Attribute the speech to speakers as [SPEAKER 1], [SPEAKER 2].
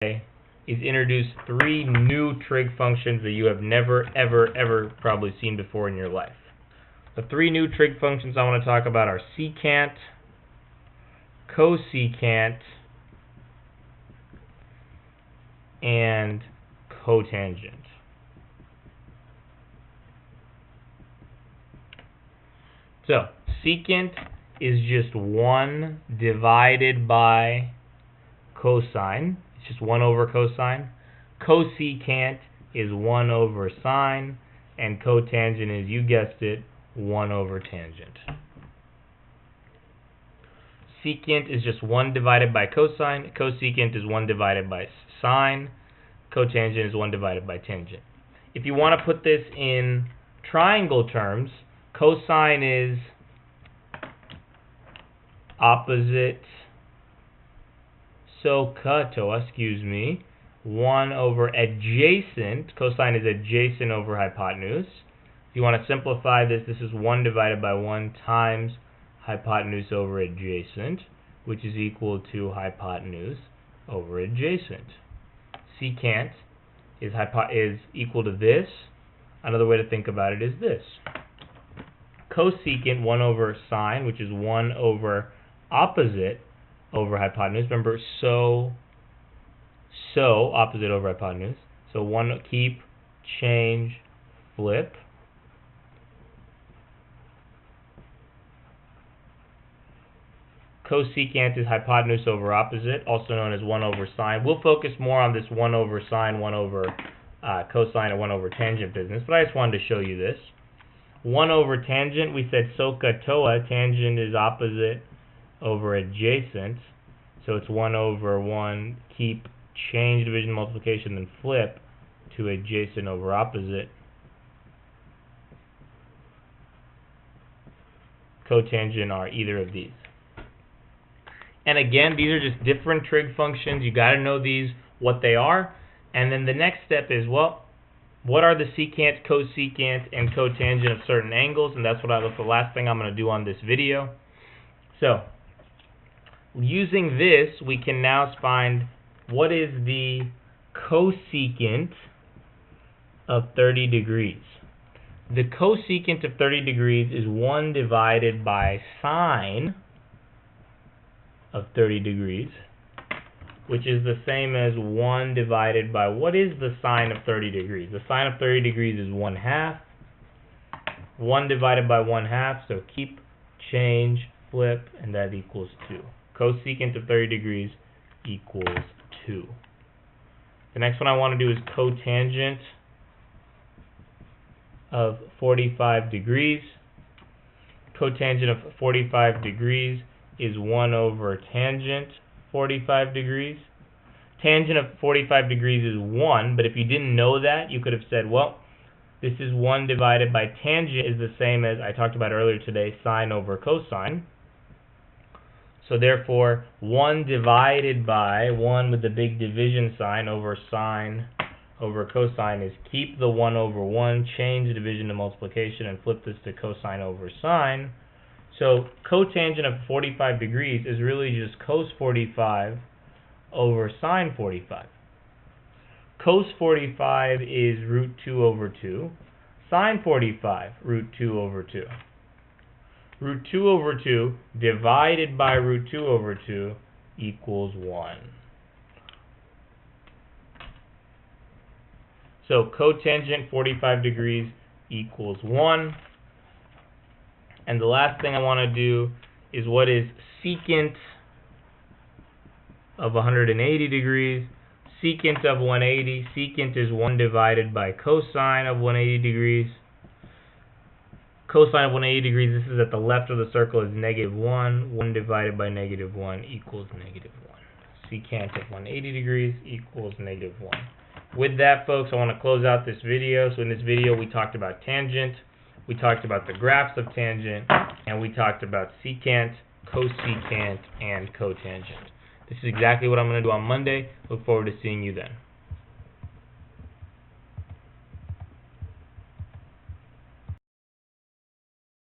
[SPEAKER 1] is introduce three new trig functions that you have never, ever probably seen before in your life. The three new trig functions I want to talk about are secant, cosecant, and cotangent. So, secant is just 1 divided by cosine. It's just 1 over cosine. Cosecant is 1 over sine. And cotangent is, you guessed it, 1 over tangent. Secant is just 1 divided by cosine. Cosecant is 1 divided by sine. Cotangent is 1 divided by tangent. If you want to put this in triangle terms, cosine is opposite SOHCAHTOA, 1 over adjacent. Cosine is adjacent over hypotenuse. If you want to simplify this, this is 1 divided by 1 times hypotenuse over adjacent, which is equal to hypotenuse over adjacent. Secant is equal to this. Another way to think about it is this. Cosecant, 1 over sine, which is 1 over opposite over hypotenuse. Remember, so opposite over hypotenuse. So 1, keep, change, flip. Cosecant is hypotenuse over opposite, also known as 1 over sine. We'll focus more on this 1 over sine, 1 over cosine, and 1 over tangent business, but I just wanted to show you this. 1 over tangent, we said SOHCAHTOA, tangent is opposite over adjacent, so it's 1 over 1, keep, change, division, multiplication, then flip to adjacent over opposite. Cotangent are either of these. And again, these are just different trig functions. You got to know these, what they are. And then the next step is, well, what are the secant, cosecant, and cotangent of certain angles? And that's the last thing I'm going to do on this video. So, using this, we can now find what is the cosecant of 30 degrees. The cosecant of 30 degrees is 1 divided by sine of 30 degrees, which is the same as 1 divided by, what is the sine of 30 degrees? The sine of 30 degrees is 1/2. 1 divided by 1/2, so keep, change, flip, and that equals 2. Cosecant of 30 degrees equals 2. The next one I want to do is cotangent of 45 degrees. Cotangent of 45 degrees is 1 over tangent 45 degrees. Tangent of 45 degrees is 1, but if you didn't know that, you could have said, well, this is 1 divided by tangent is the same as I talked about earlier today, sine over cosine. So therefore, 1 divided by 1 with the big division sign over sine over cosine is keep the 1 over 1, change division to multiplication, and flip this to cosine over sine. So cotangent of 45 degrees is really just cos 45 over sine 45. Cos 45 is root 2 over 2. Sine 45, root 2 over 2. Root 2 over 2 divided by root 2 over 2 equals 1. So cotangent 45 degrees equals 1. And the last thing I want to do is what is secant of 180 degrees. Secant of 180, secant is 1 divided by cosine of 180 degrees. Cosine of 180 degrees, this is at the left of the circle, is -1. 1 divided by -1 equals -1. Secant of 180 degrees equals -1. With that, folks, I want to close out this video. So in this video, we talked about tangent. We talked about the graphs of tangent, and we talked about secant, cosecant, and cotangent. This is exactly what I'm going to do on Monday. Look forward to seeing you then.